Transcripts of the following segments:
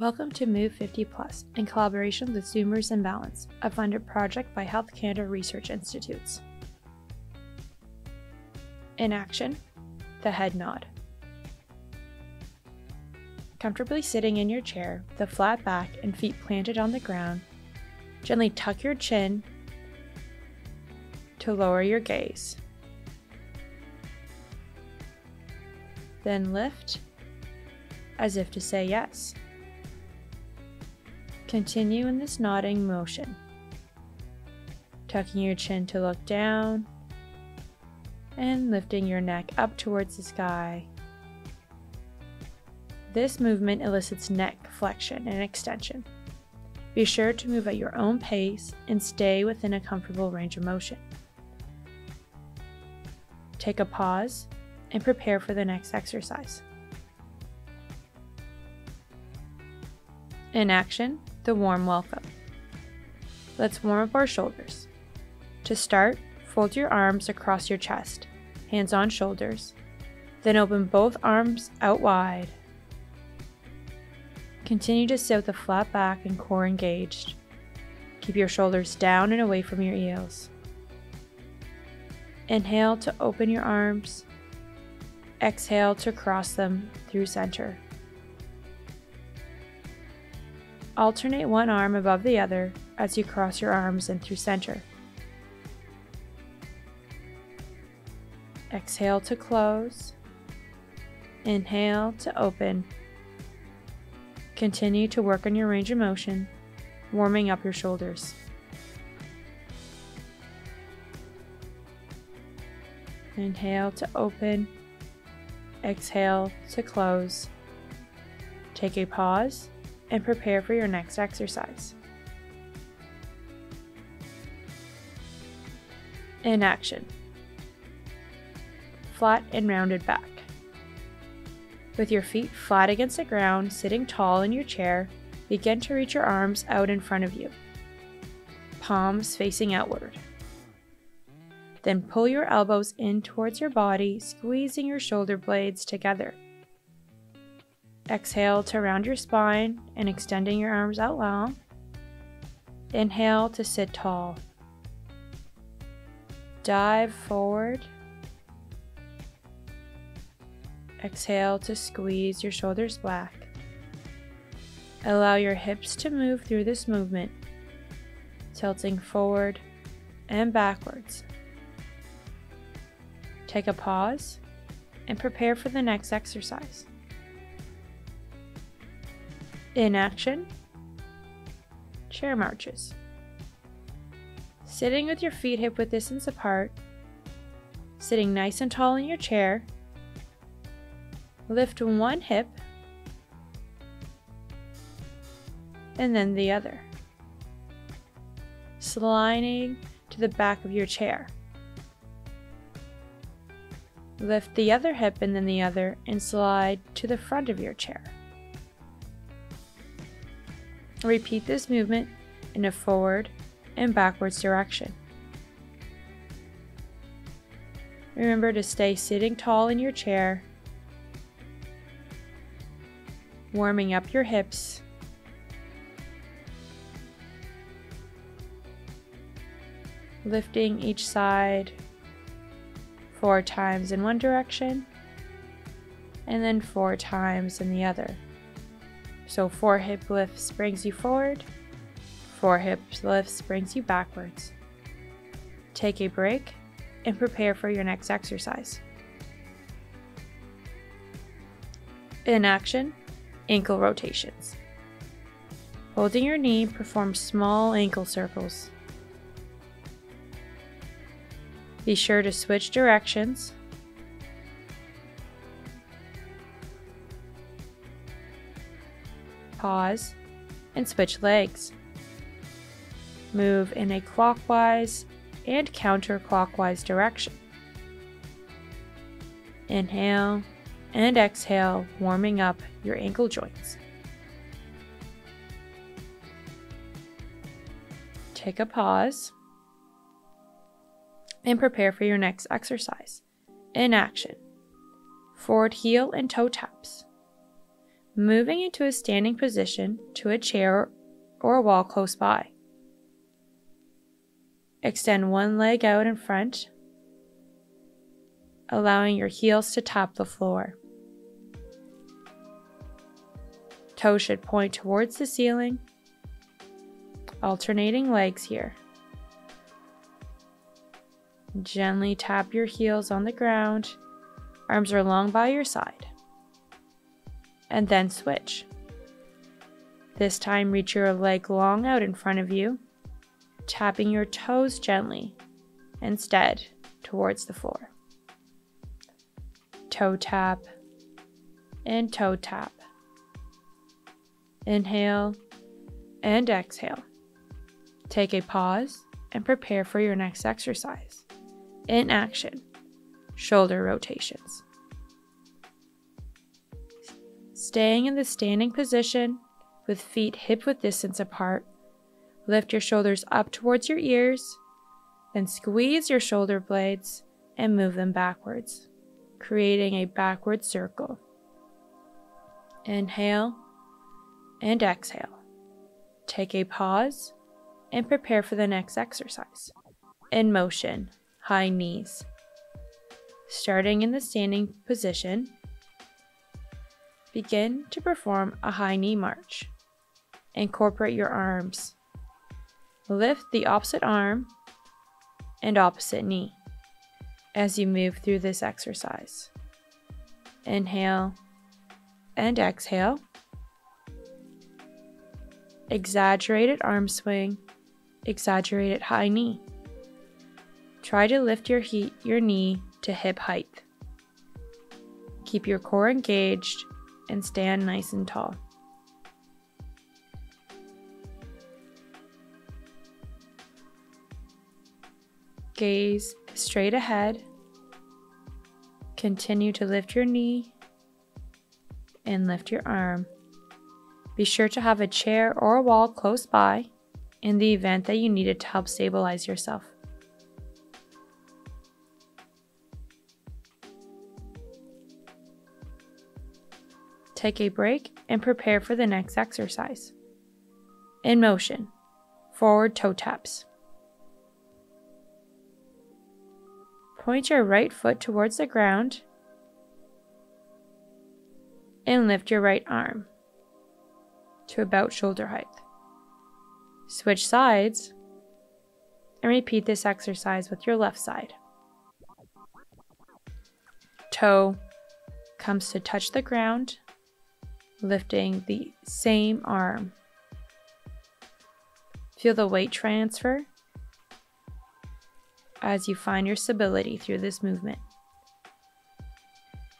Welcome to Move 50 Plus in collaboration with Zoomers in Balance, a funded project by Health Canada Research Institutes. In action, the head nod. Comfortably sitting in your chair with a flat back and feet planted on the ground, gently tuck your chin to lower your gaze. Then lift as if to say yes. Continue in this nodding motion, tucking your chin to look down and lifting your neck up towards the sky. This movement elicits neck flexion and extension. Be sure to move at your own pace and stay within a comfortable range of motion. Take a pause and prepare for the next exercise. In action, the warm welcome. Let's warm up our shoulders. To start, fold your arms across your chest, hands on shoulders, then open both arms out wide. Continue to sit with a flat back and core engaged. Keep your shoulders down and away from your heels. Inhale to open your arms. Exhale to cross them through center. Alternate one arm above the other as you cross your arms in through center. Exhale to close. Inhale to open. Continue to work on your range of motion, warming up your shoulders. Inhale to open. Exhale to close. Take a pause and prepare for your next exercise. In action. Flat and rounded back. With your feet flat against the ground, sitting tall in your chair, begin to reach your arms out in front of you, palms facing outward. Then pull your elbows in towards your body, squeezing your shoulder blades together. Exhale to round your spine and extending your arms out long. Inhale to sit tall. Dive forward. Exhale to squeeze your shoulders back. Allow your hips to move through this movement, tilting forward and backwards. Take a pause and prepare for the next exercise. In action, chair marches. Sitting with your feet hip-width distance apart, sitting nice and tall in your chair, lift one hip and then the other, sliding to the back of your chair. Lift the other hip and then the other and slide to the front of your chair. Repeat this movement in a forward and backwards direction. Remember to stay sitting tall in your chair, warming up your hips, lifting each side 4 times in one direction and then 4 times in the other. So 4 hip lifts brings you forward, 4 hip lifts brings you backwards. Take a break and prepare for your next exercise. In action, ankle rotations. Holding your knee, perform small ankle circles. Be sure to switch directions. Pause and switch legs. Move in a clockwise and counterclockwise direction. Inhale and exhale, warming up your ankle joints. Take a pause and prepare for your next exercise. In action, forward heel and toe taps. moving into a standing position to a chair or a wall close by. Extend one leg out in front, allowing your heels to tap the floor. Toes should point towards the ceiling, alternating legs here. Gently tap your heels on the ground, arms are long by your side. And then switch. This time reach your leg long out in front of you, tapping your toes gently, instead towards the floor. Toe tap and toe tap. Inhale and exhale. Take a pause and prepare for your next exercise. In action, shoulder rotations. Staying in the standing position with feet hip-width distance apart, lift your shoulders up towards your ears, then squeeze your shoulder blades and move them backwards, creating a backward circle. Inhale and exhale. Take a pause and prepare for the next exercise. In motion, high knees. Starting in the standing position, begin to perform a high knee march. Incorporate your arms. Lift the opposite arm and opposite knee as you move through this exercise. Inhale and exhale. Exaggerated arm swing, exaggerated high knee. Try to lift your knee to hip height. Keep your core engaged and stand nice and tall. Gaze straight ahead. Continue to lift your knee and lift your arm. Be sure to have a chair or a wall close by in the event that you need it to help stabilize yourself. Take a break and prepare for the next exercise. In motion, forward toe taps. Point your right foot towards the ground and lift your right arm to about shoulder height. Switch sides and repeat this exercise with your left side. Toe comes to touch the ground, lifting the same arm. Feel the weight transfer as you find your stability through this movement.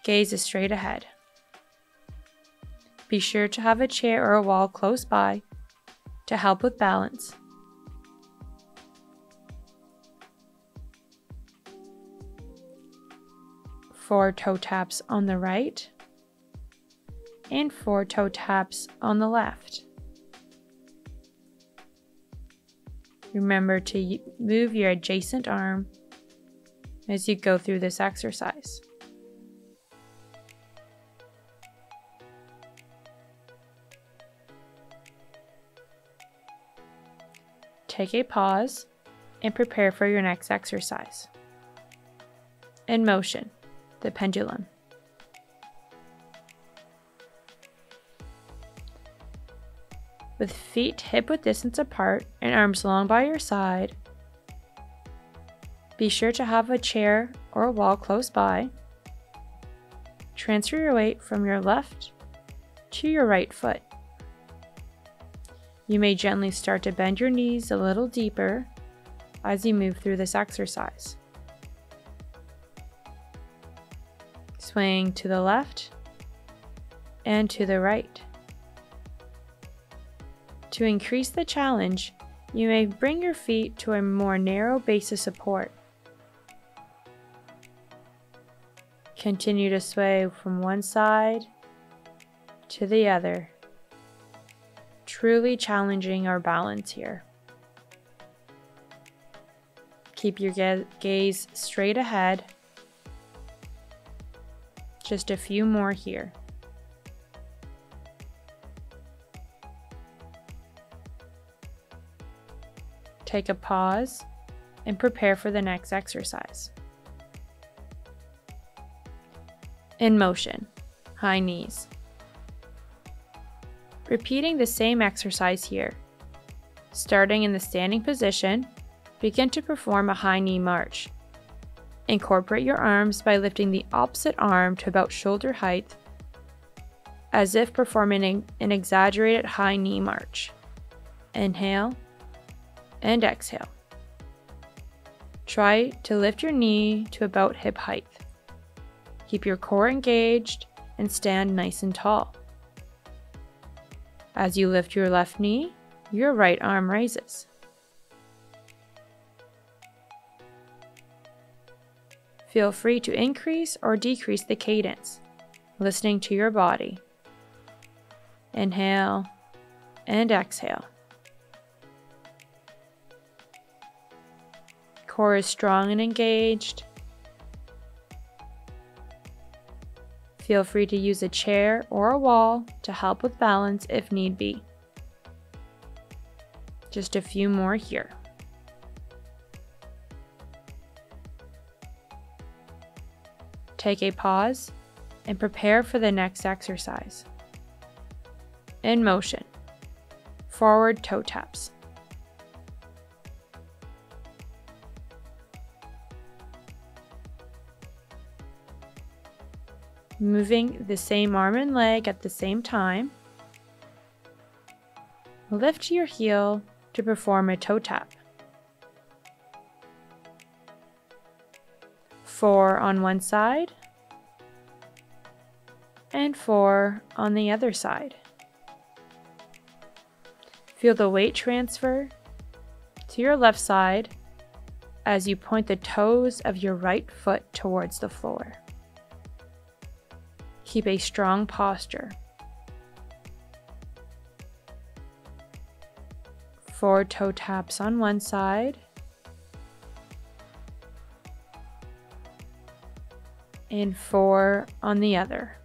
Gaze is straight ahead. Be sure to have a chair or a wall close by to help with balance. Four toe taps on the right and 4 toe taps on the left. Remember to move your adjacent arm as you go through this exercise. Take a pause and prepare for your next exercise. In motion, the pendulum. With feet hip-width distance apart and arms long by your side, be sure to have a chair or a wall close by. Transfer your weight from your left to your right foot. You may gently start to bend your knees a little deeper as you move through this exercise. Swing to the left and to the right. To increase the challenge, you may bring your feet to a more narrow base of support. Continue to sway from one side to the other, truly challenging our balance here. Keep your gaze straight ahead. Just a few more here. Take a pause and prepare for the next exercise. In motion, high knees. Repeating the same exercise here. Starting in the standing position, begin to perform a high knee march. Incorporate your arms by lifting the opposite arm to about shoulder height, as if performing an exaggerated high knee march. Inhale and exhale. Try to lift your knee to about hip height. Keep your core engaged and stand nice and tall. As you lift your left knee, your right arm raises. Feel free to increase or decrease the cadence, listening to your body. Inhale and exhale. Core is strong and engaged. Feel free to use a chair or a wall to help with balance if need be. Just a few more here. Take a pause and prepare for the next exercise. In motion, forward toe taps. Moving the same arm and leg at the same time, lift your heel to perform a toe tap. 4 on one side and 4 on the other side. Feel the weight transfer to your left side as you point the toes of your right foot towards the floor. Keep a strong posture. 4 toe taps on one side and 4 on the other.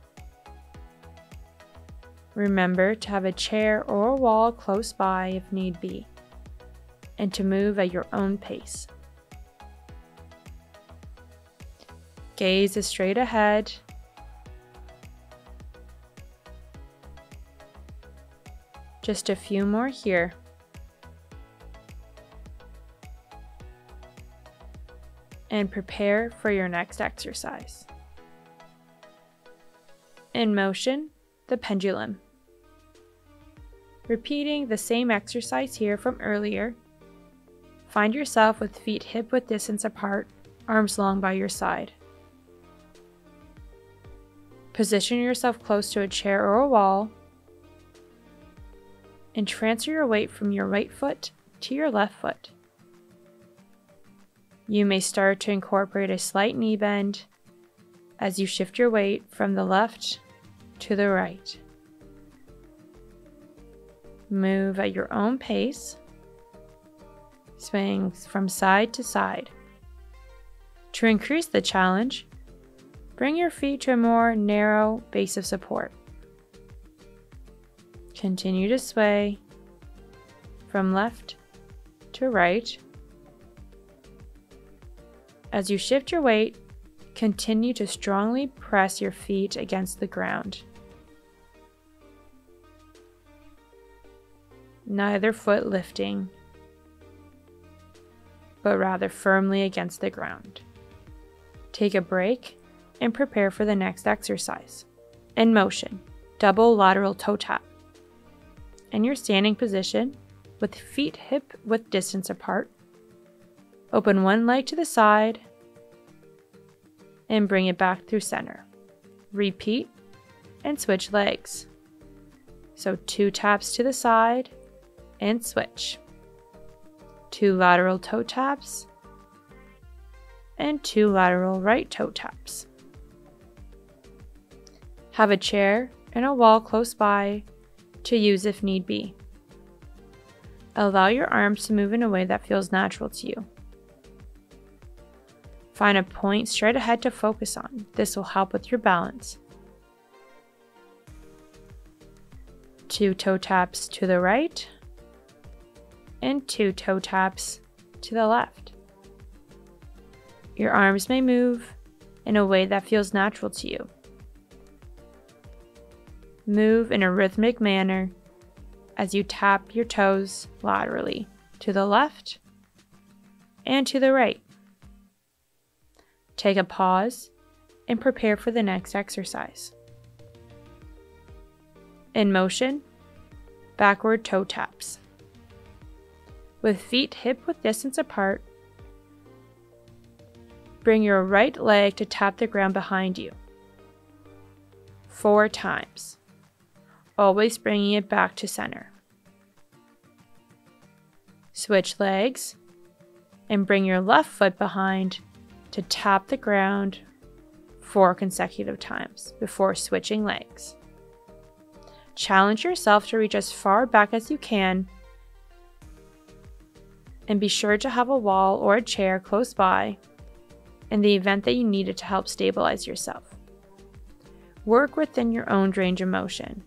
Remember to have a chair or a wall close by if need be, and to move at your own pace. Gaze is straight ahead. Just a few more here. And prepare for your next exercise. In motion, the pendulum. Repeating the same exercise here from earlier. Find yourself with feet hip-width distance apart, arms long by your side. Position yourself close to a chair or a wall, and transfer your weight from your right foot to your left foot. You may start to incorporate a slight knee bend as you shift your weight from the left to the right. Move at your own pace, swaying from side to side. To increase the challenge, bring your feet to a more narrow base of support. Continue to sway from left to right. As you shift your weight, continue to strongly press your feet against the ground. Neither foot lifting, but rather firmly against the ground. Take a break and prepare for the next exercise. In motion, double lateral toe tap. In your standing position, with feet hip-width distance apart, open one leg to the side and bring it back through center. Repeat and switch legs. So 2 taps to the side and switch. 2 lateral toe taps and 2 lateral right toe taps. Have a chair and a wall close by to use if need be. Allow your arms to move in a way that feels natural to you. Find a point straight ahead to focus on. This will help with your balance. 2 toe taps to the right and 2 toe taps to the left. Your arms may move in a way that feels natural to you. Move in a rhythmic manner as you tap your toes laterally to the left and to the right. Take a pause and prepare for the next exercise. In motion, backward toe taps. With feet hip-width distance apart, bring your right leg to tap the ground behind you 4 times, always bringing it back to center. Switch legs and bring your left foot behind to tap the ground 4 consecutive times before switching legs. Challenge yourself to reach as far back as you can, and be sure to have a wall or a chair close by in the event that you need it to help stabilize yourself. Work within your own range of motion.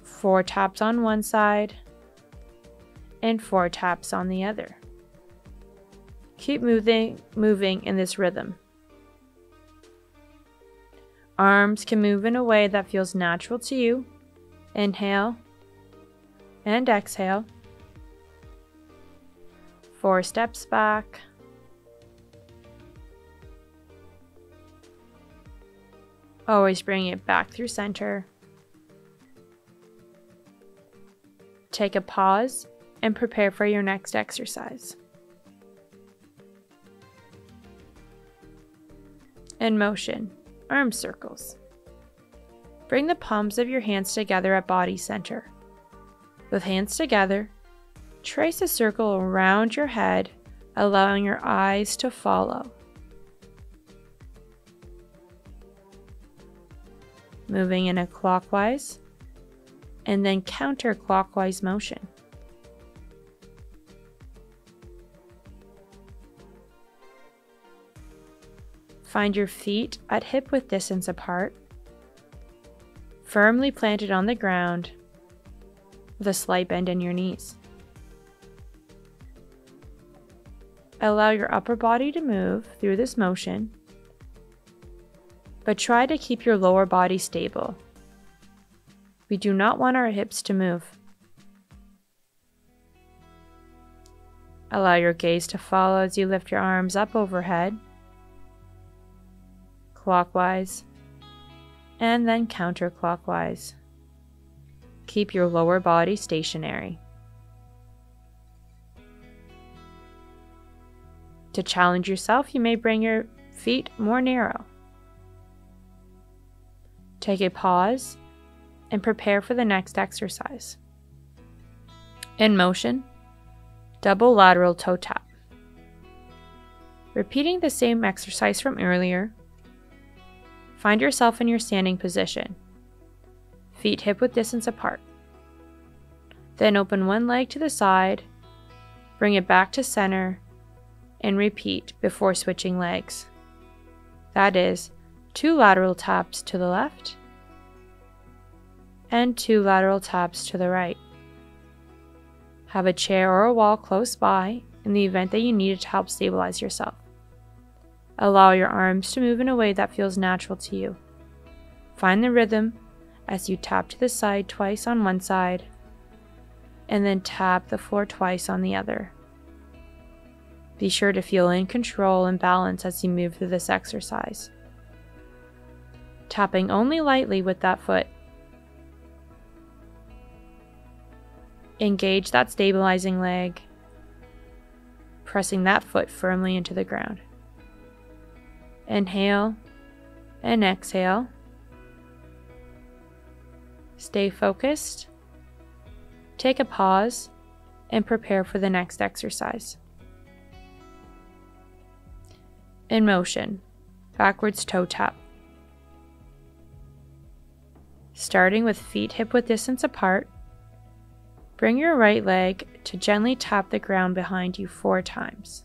4 taps on one side and 4 taps on the other. Keep moving in this rhythm. Arms can move in a way that feels natural to you. Inhale and exhale. 4 steps back. Always bring it back through center. Take a pause and prepare for your next exercise. In motion, arm circles. Bring the palms of your hands together at body center. With hands together, trace a circle around your head, allowing your eyes to follow. Moving in a clockwise and then counterclockwise motion. Find your feet at hip-width distance apart, firmly planted on the ground with a slight bend in your knees. Allow your upper body to move through this motion, but try to keep your lower body stable. We do not want our hips to move. Allow your gaze to follow as you lift your arms up overhead, clockwise, and then counterclockwise. Keep your lower body stationary. To challenge yourself, you may bring your feet more narrow. Take a pause and prepare for the next exercise. In motion, double lateral toe tap. Repeating the same exercise from earlier, find yourself in your standing position, feet hip-width distance apart. Then open one leg to the side, bring it back to center, and repeat before switching legs. That is 2 lateral taps to the left and 2 lateral taps to the right. Have a chair or a wall close by in the event that you need it to help stabilize yourself. Allow your arms to move in a way that feels natural to you. Find the rhythm as you tap to the side twice on one side and then tap the floor twice on the other. Be sure to feel in control and balance as you move through this exercise. Tapping only lightly with that foot. Engage that stabilizing leg, pressing that foot firmly into the ground. Inhale and exhale. Stay focused. Take a pause and prepare for the next exercise. In motion, backwards toe tap. Starting with feet hip-width distance apart, bring your right leg to gently tap the ground behind you 4 times.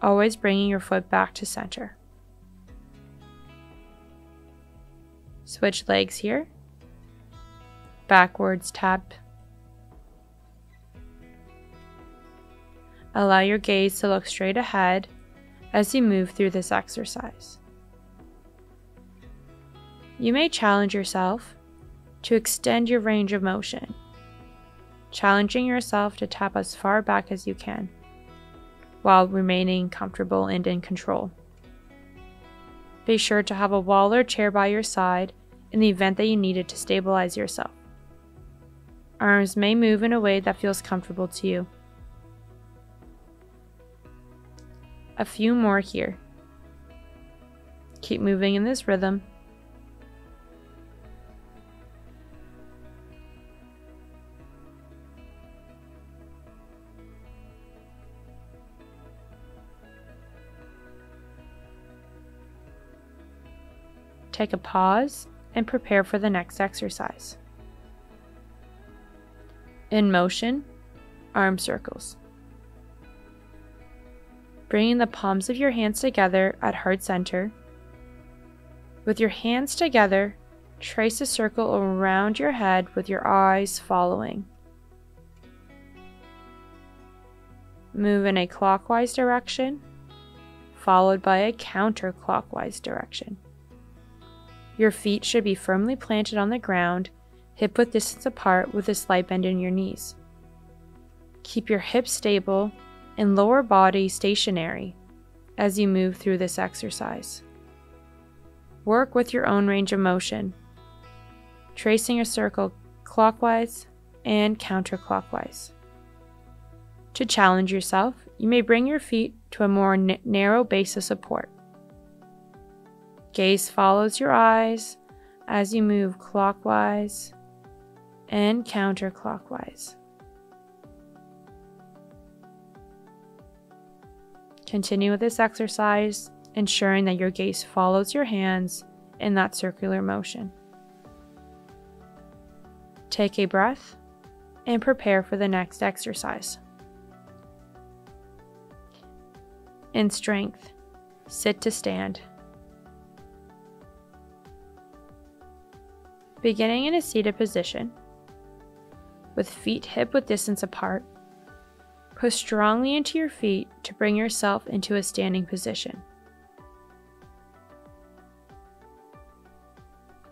Always bringing your foot back to center. Switch legs here. Backwards tap Allow your gaze to look straight ahead as you move through this exercise. You may challenge yourself to extend your range of motion, challenging yourself to tap as far back as you can, while remaining comfortable and in control. Be sure to have a wall or chair by your side in the event that you need it to stabilize yourself. Arms may move in a way that feels comfortable to you. A few more here. Keep moving in this rhythm. Take a pause and prepare for the next exercise. In motion, arm circles. Bringing the palms of your hands together at heart center. With your hands together, trace a circle around your head with your eyes following. Move in a clockwise direction, followed by a counterclockwise direction. Your feet should be firmly planted on the ground, hip-width distance apart with a slight bend in your knees. Keep your hips stable and lower body stationary as you move through this exercise. Work with your own range of motion, tracing a circle clockwise and counterclockwise. To challenge yourself, you may bring your feet to a more narrow base of support. Gaze follows your eyes as you move clockwise and counterclockwise. Continue with this exercise, ensuring that your gaze follows your hands in that circular motion. Take a breath and prepare for the next exercise. In strength, sit to stand. Beginning in a seated position, with feet hip-width distance apart, push strongly into your feet to bring yourself into a standing position.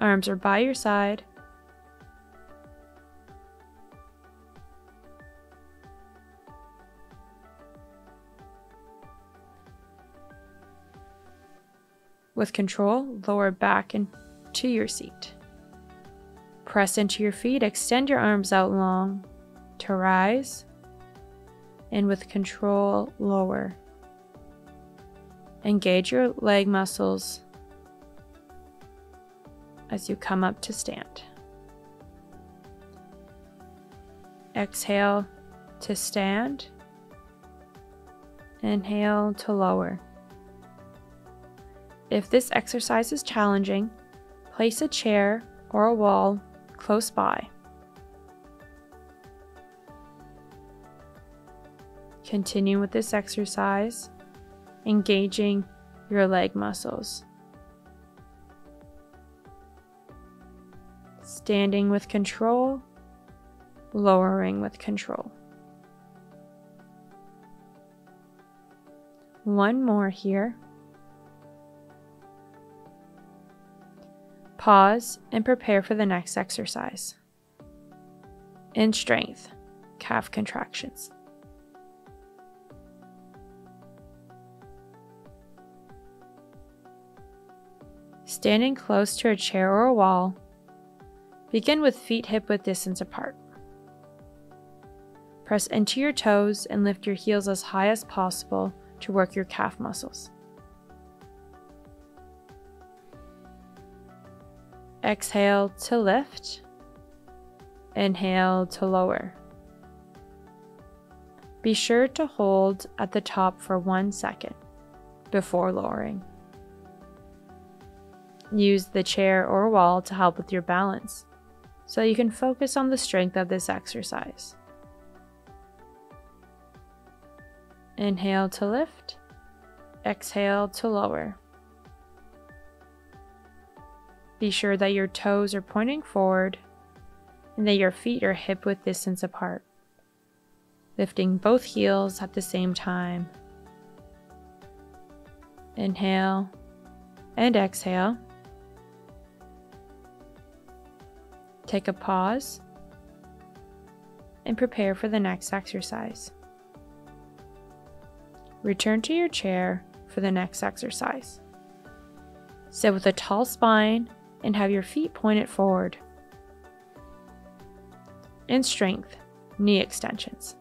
Arms are by your side. With control, lower back into your seat. Press into your feet, extend your arms out long to rise, and with control, lower. Engage your leg muscles as you come up to stand. Exhale to stand. Inhale to lower. If this exercise is challenging, place a chair or a wall close by. Continue with this exercise, engaging your leg muscles. Standing with control, lowering with control. One more here. Pause and prepare for the next exercise. In strength, calf contractions. Standing close to a chair or a wall, begin with feet hip-width distance apart. Press into your toes and lift your heels as high as possible to work your calf muscles. Exhale to lift. Inhale to lower. Be sure to hold at the top for 1 second before lowering. Use the chair or wall to help with your balance, so you can focus on the strength of this exercise. Inhale to lift. Exhale to lower. Be sure that your toes are pointing forward and that your feet are hip-width distance apart. lifting both heels at the same time. Inhale and exhale. Take a pause and prepare for the next exercise. Return to your chair for the next exercise. Sit with a tall spine and have your feet pointed forward. In strength, knee extensions.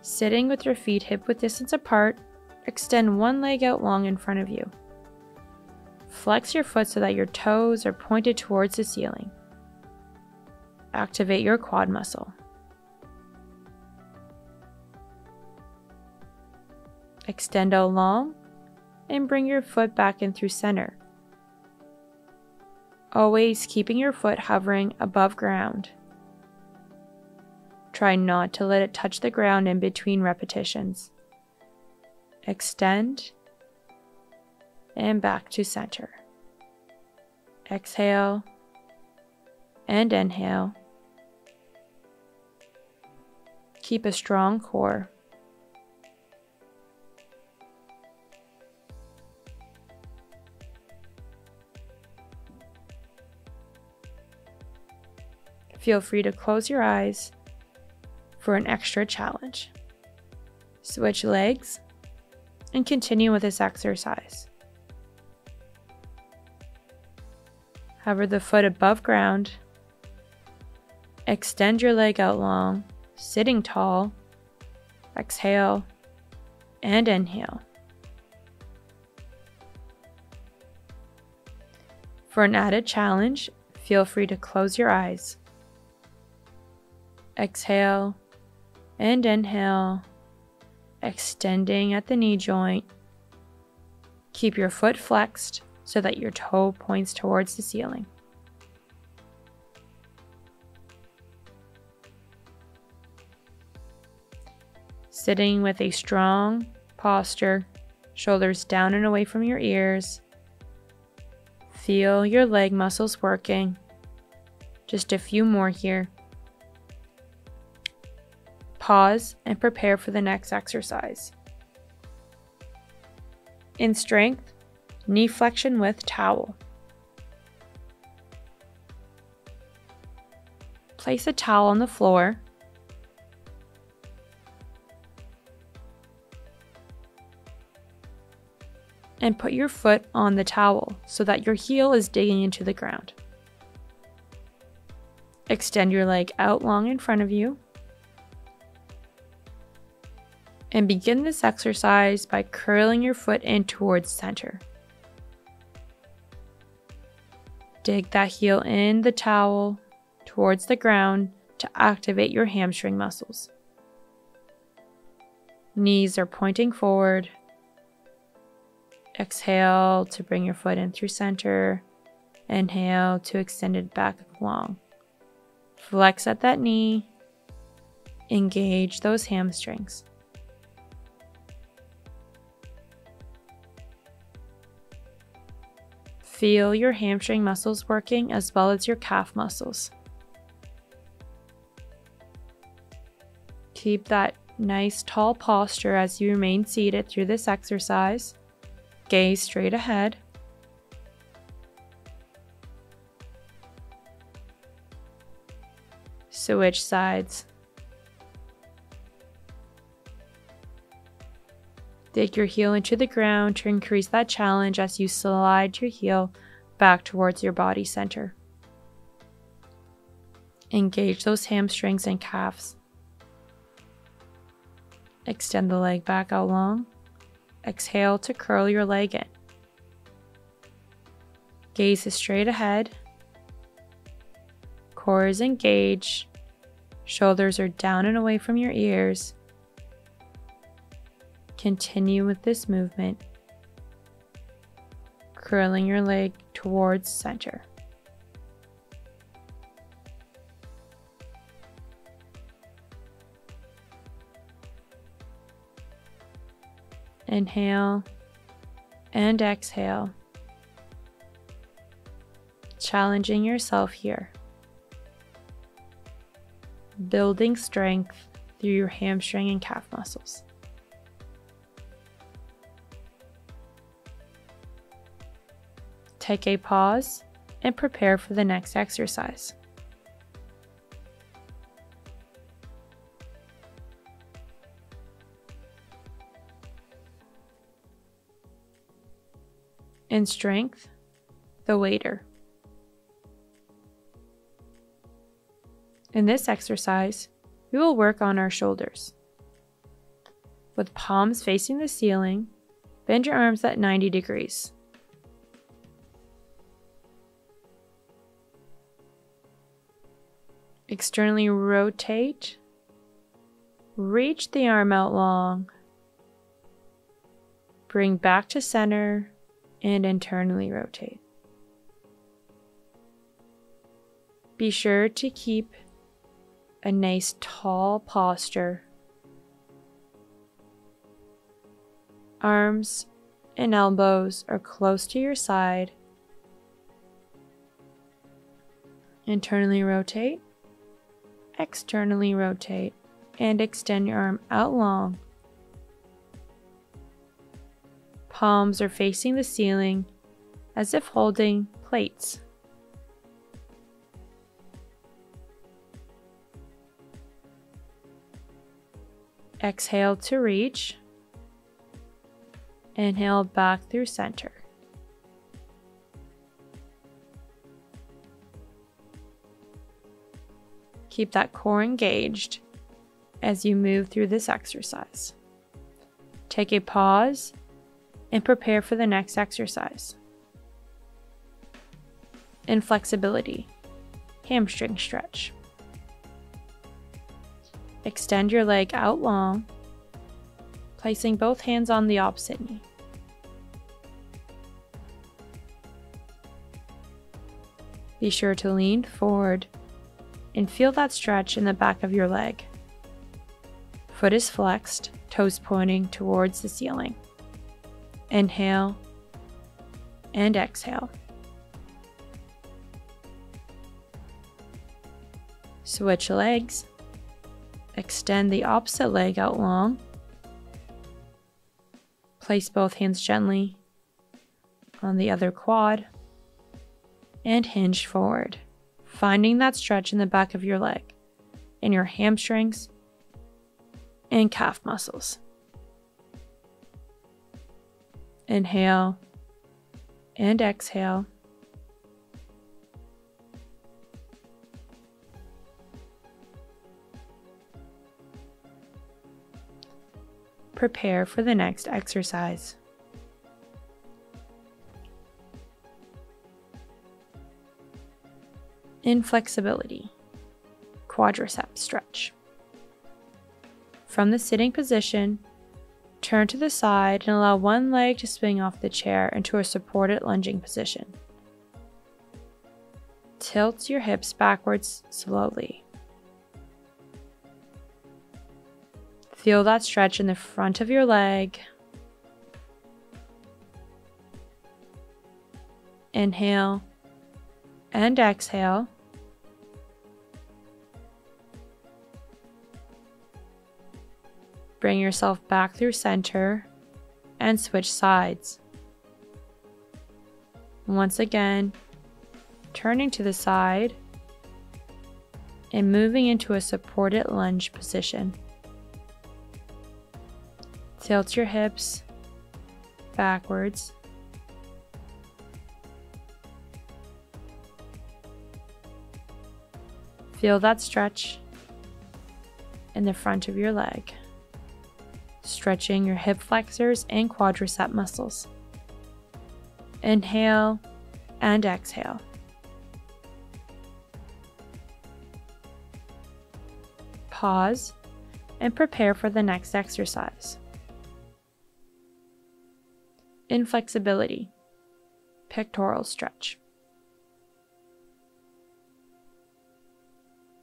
Sitting with your feet hip-width distance apart, extend one leg out long in front of you. Flex your foot so that your toes are pointed towards the ceiling. Activate your quad muscle. Extend out long and bring your foot back in through center. Always keeping your foot hovering above ground. Try not to let it touch the ground in between repetitions. Extend and back to center. Exhale and inhale. Keep a strong core. Feel free to close your eyes for an extra challenge. Switch legs and continue with this exercise. Hover the foot above ground. Extend your leg out long, sitting tall. Exhale and inhale. For an added challenge, feel free to close your eyes. Exhale and inhale, extending at the knee joint. Keep your foot flexed so that your toe points towards the ceiling. Sitting with a strong posture, shoulders down and away from your ears. Feel your leg muscles working. Just a few more here. Pause and prepare for the next exercise. In strength, knee flexion with towel. Place a towel on the floor. And put your foot on the towel so that your heel is digging into the ground. Extend your leg out long in front of you. And begin this exercise by curling your foot in towards center. Dig that heel in the towel towards the ground to activate your hamstring muscles. Knees are pointing forward. Exhale to bring your foot in through center. Inhale to extend it back long. Flex at that knee. Engage those hamstrings. Feel your hamstring muscles working as well as your calf muscles. Keep that nice tall posture as you remain seated through this exercise. Gaze straight ahead. Switch sides. Dig your heel into the ground to increase that challenge as you slide your heel back towards your body center. Engage those hamstrings and calves. Extend the leg back out long. Exhale to curl your leg in. Gaze is straight ahead. Core is engaged. Shoulders are down and away from your ears. Continue with this movement, curling your leg towards center. Inhale and exhale, challenging yourself here. building strength through your hamstring and calf muscles. Take a pause and prepare for the next exercise. In strength, the waiter. In this exercise, we will work on our shoulders. With palms facing the ceiling, bend your arms at 90 degrees. Externally rotate. Reach the arm out long. Bring back to center and internally rotate. Be sure to keep a nice tall posture. Arms and elbows are close to your side. Internally rotate, externally rotate, and extend your arm out long. Palms are facing the ceiling as if holding plates. Exhale to reach. Inhale back through center. Keep that core engaged as you move through this exercise. Take a pause and prepare for the next exercise. In flexibility, hamstring stretch. Extend your leg out long, placing both hands on the opposite knee. Be sure to lean forward and feel that stretch in the back of your leg. Foot is flexed, toes pointing towards the ceiling. Inhale and exhale. Switch legs. Extend the opposite leg out long. Place both hands gently on the other quad and hinge forward, finding that stretch in the back of your leg, in your hamstrings and calf muscles. Inhale and exhale. Prepare for the next exercise. In flexibility, quadricep stretch. From the sitting position, turn to the side and allow one leg to swing off the chair into a supported lunging position. Tilt your hips backwards slowly. Feel that stretch in the front of your leg. Inhale and exhale. Bring yourself back through center and switch sides. Once again, turning to the side and moving into a supported lunge position. Tilt your hips backwards. Feel that stretch in the front of your leg, stretching your hip flexors and quadricep muscles. Inhale and exhale. Pause and prepare for the next exercise. In flexibility, pectoral stretch.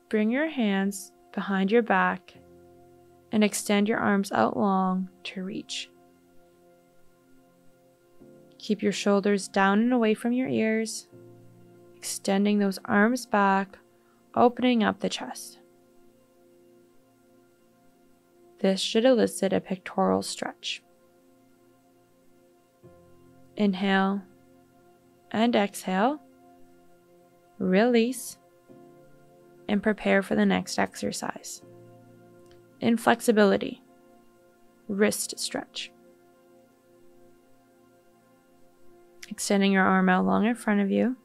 Bring your hands behind your back and extend your arms out long to reach. Keep your shoulders down and away from your ears, extending those arms back, opening up the chest. This should elicit a pectoral stretch. Inhale and exhale. Release and prepare for the next exercise. Inflexibility, wrist stretch. Extending your arm out long in front of you.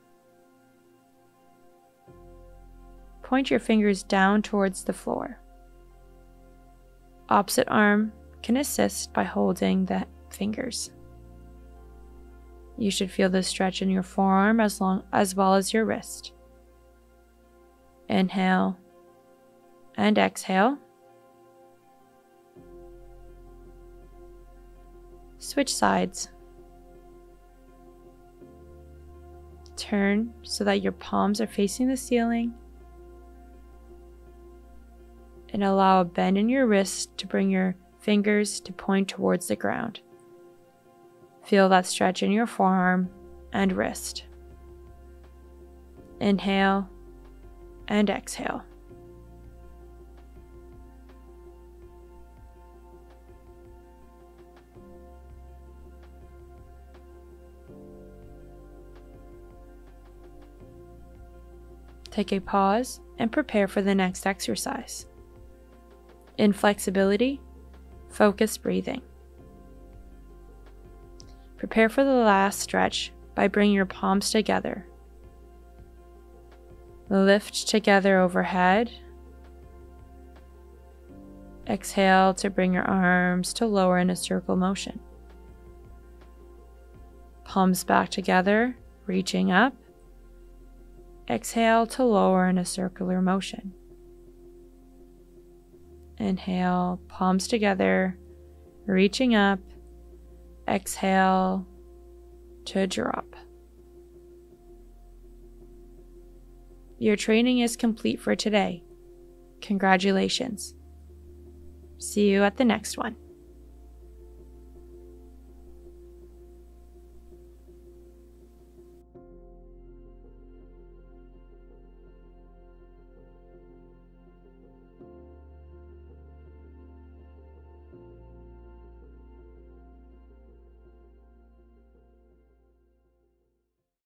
Point your fingers down towards the floor. Opposite arm can assist by holding the fingers. You should feel the stretch in your forearm as well as your wrist. Inhale and exhale. Switch sides. Turn so that your palms are facing the ceiling, and allow a bend in your wrist to bring your fingers to point towards the ground. Feel that stretch in your forearm and wrist. Inhale and exhale. Take a pause and prepare for the next exercise. In flexibility, focused breathing. Prepare for the last stretch by bringing your palms together. Lift together overhead. Exhale to bring your arms to lower in a circle motion. Palms back together, reaching up. Exhale to lower in a circular motion. Inhale, palms together, reaching up. Exhale to drop. Your training is complete for today. Congratulations. See you at the next one.